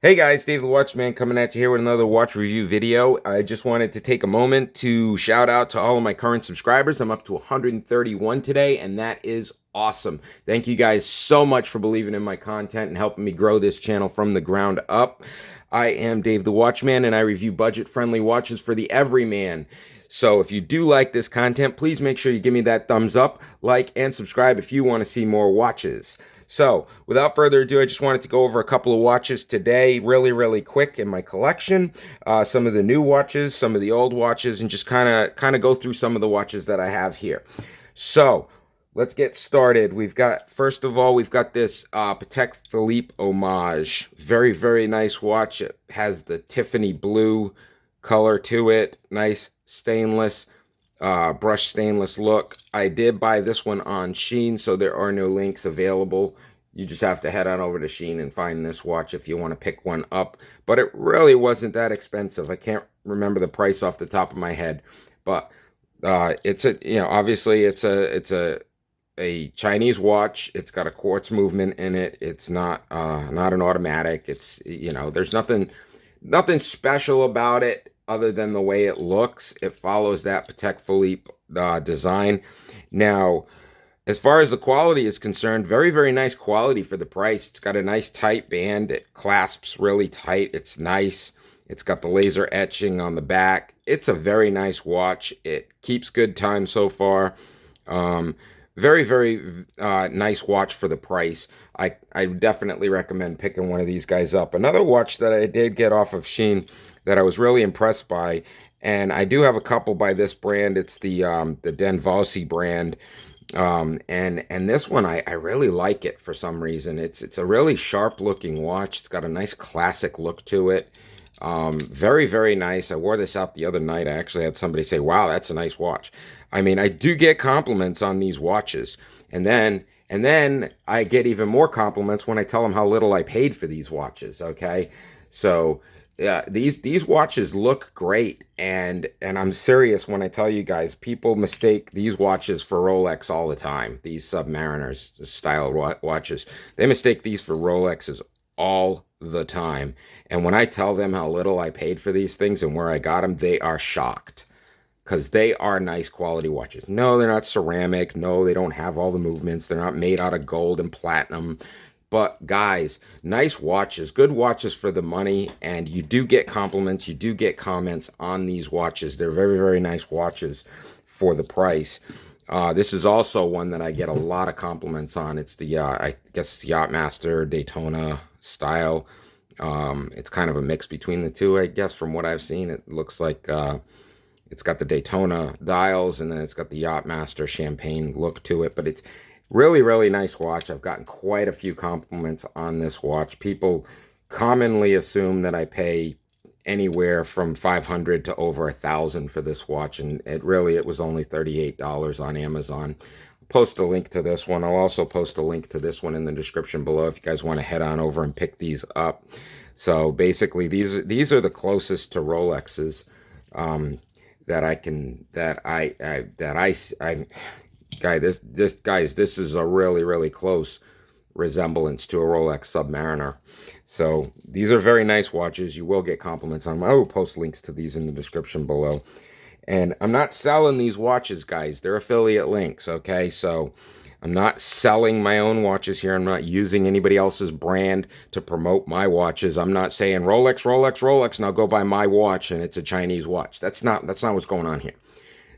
Hey guys, Dave the Watchman coming at you here with another watch review video. I just wanted to take a moment to shout out to all of my current subscribers. I'm up to 131 today, and that is awesome. Thank you guys so much for believing in my content and helping me grow this channel from the ground up. I am Dave the Watchman, and I review budget-friendly watches for the everyman. So if you do like this content, please make sure you give me that thumbs up, like, and subscribe if you want to see more watches. So, without further ado, I just wanted to go over a couple of watches today, really quick in my collection. Some of the new watches, some of the old watches, and just kind of go through some of the watches that I have here. So, let's get started. First of all, we've got this Patek Philippe homage. Very nice watch. It has the Tiffany blue color to it. Nice stainless. Brushed stainless look. I did buy this one on Shein, so there are no links available. You just have to head on over to Shein and find this watch if you want to pick one up. But it really wasn't that expensive. I can't remember the price off the top of my head, but obviously it's a Chinese watch. It's got a quartz movement in it. It's not an automatic. There's nothing special about it other than the way it looks. It follows that Patek Philippe design. Now, as far as the quality is concerned, very nice quality for the price. It's got a nice tight band. It clasps really tight. It's nice. It's got the laser etching on the back. It's a very nice watch. It keeps good time so far. Very nice watch for the price. I definitely recommend picking one of these guys up. Another watch that I did get off of Shein that I was really impressed by, and I do have a couple by this brand. It's the themselves.To brand, and this one I really like it for some reason. It's a really sharp looking watch. It's got a nice classic look to it. Very nice. I wore this out the other night. I actually had somebody say, "Wow, that's a nice watch." I mean, I do get compliments on these watches, and then I get even more compliments when I tell them how little I paid for these watches. Okay, so yeah, these watches look great, and I'm serious when I tell you guys, people mistake these watches for Rolex all the time. These Submariners style watches, they mistake these for Rolexes all the time. And when I tell them how little I paid for these things and where I got them, they are shocked, because they are nice quality watches. No, they're not ceramic. No, they don't have all the movements. They're not made out of gold and platinum. But guys, nice watches, good watches for the money, and you do get compliments, you do get comments on these watches. They're very nice watches for the price. This is also one that I get a lot of compliments on. It's the I guess it's the Yachtmaster Daytona style. It's kind of a mix between the two, I guess, from what I've seen. It looks like it's got the Daytona dials, and then it's got the Yachtmaster champagne look to it, but it's really nice watch. I've gotten quite a few compliments on this watch. People commonly assume that I pay anywhere from $500 to over $1,000 for this watch, and it was only $38 on Amazon. I'll post a link to this one. I'll also post a link to this one in the description below if you guys want to head on over and pick these up. So basically, these are the closest to Rolexes this is a really close resemblance to a Rolex Submariner. So these are very nice watches. You will get compliments on them. I will post links to these in the description below. And I'm not selling these watches, guys. They're affiliate links, okay? So I'm not selling my own watches here. I'm not using anybody else's brand to promote my watches. I'm not saying Rolex, now go buy my watch and it's a Chinese watch. That's not what's going on here.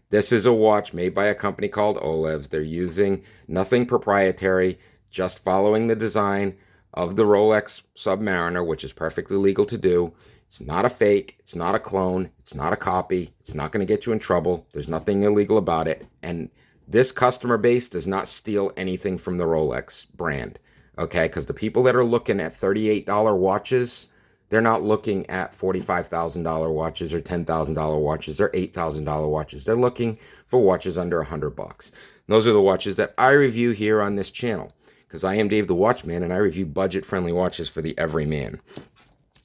This is a watch made by a company called Olives. They're using nothing proprietary, just following the design of the Rolex Submariner, which is perfectly legal to do. It's not a fake. It's not a clone. It's not a copy. It's not going to get you in trouble. There's nothing illegal about it. And this customer base does not steal anything from the Rolex brand, okay? Because the people that are looking at $38 watches, they're not looking at $45,000 watches or $10,000 watches or $8,000 watches. They're looking for watches under $100. Those are the watches that I review here on this channel, because I am Dave the Watchman, and I review budget-friendly watches for the everyman.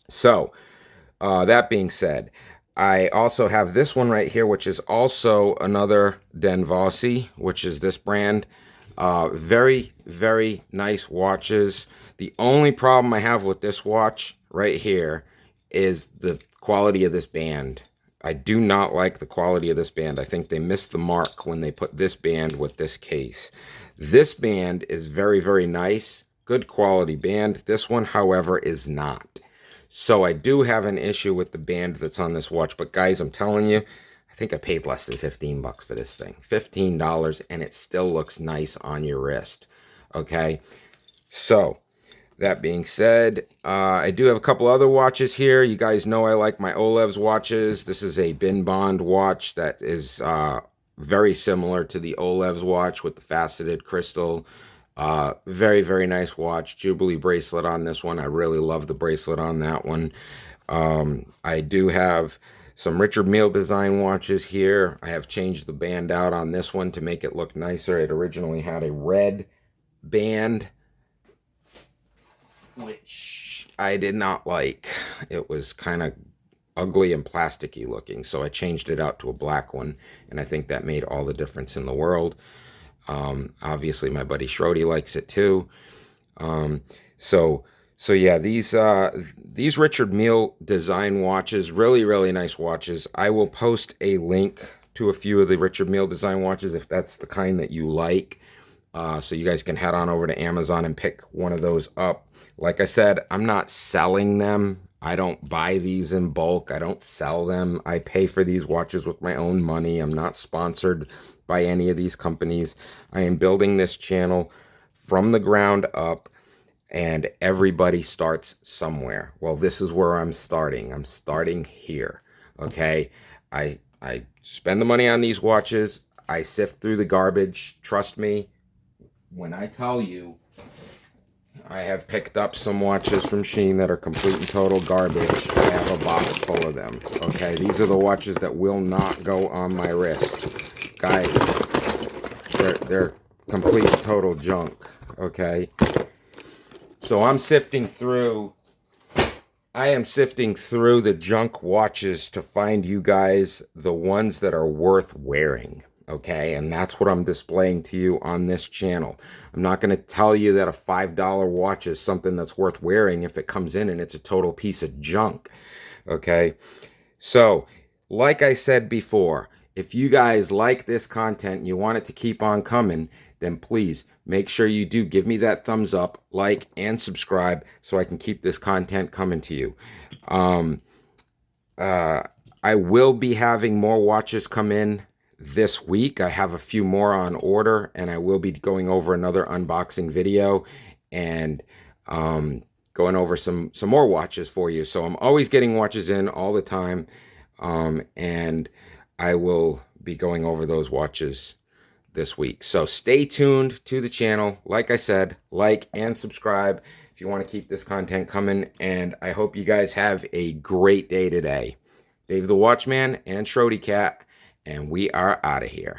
So, that being said, I also have this one right here, which is also another themselves, which is this brand. Very nice watches. The only problem I have with this watch right here is the quality of this band. I do not like the quality of this band. I think they missed the mark when they put this band with this case. This band is very, very nice. Good quality band. This one, however, is not. So I do have an issue with the band that's on this watch. But guys, I'm telling you, I think I paid less than 15 bucks for this thing. $15, and it still looks nice on your wrist. Okay? So, that being said, I do have a couple other watches here. You guys know I like my Olev's watches. This is a Bin Bond watch that is very similar to the Olev's watch with the faceted crystal. Very, very nice watch. Jubilee bracelet on this one. I really love the bracelet on that one. I do have some Richard Mille design watches here. I have changed the band out on this one to make it look nicer. It originally had a red band, which I did not like. It was kind of ugly and plasticky looking, so I changed it out to a black one, and I think that made all the difference in the world. Obviously my buddy Shrody likes it too. So yeah, these Richard Mille design watches, really, really nice watches. I will post a link to a few of the Richard Mille design watches if that's the kind that you like. So you guys can head on over to Amazon and pick one of those up. Like I said, I'm not selling them. I don't buy these in bulk. I don't sell them. I pay for these watches with my own money. I'm not sponsored by any of these companies. I am building this channel from the ground up, and everybody starts somewhere. Well, this is where I'm starting. I'm starting here. Okay? I spend the money on these watches. I sift through the garbage. Trust me, when I tell you, I have picked up some watches from Shein that are complete and total garbage. I have a box full of them. Okay, these are the watches that will not go on my wrist. Guys, they're complete and total junk. Okay, so I'm sifting through. I am sifting through the junk watches to find you guys the ones that are worth wearing. Okay, and that's what I'm displaying to you on this channel. I'm not going to tell you that a $5 watch is something that's worth wearing if it comes in and it's a total piece of junk. Okay, so like I said before, if you guys like this content and you want it to keep on coming, then please make sure you do give me that thumbs up, like, and subscribe so I can keep this content coming to you. I will be having more watches come in this week. I have a few more on order, and I will be going over another unboxing video and going over some more watches for you. So I'm always getting watches in all the time, and I will be going over those watches this week. So stay tuned to the channel. Like I said, like and subscribe if you want to keep this content coming, and I hope you guys have a great day today. Dave the Watchman and Shrody Cat, and we are out of here.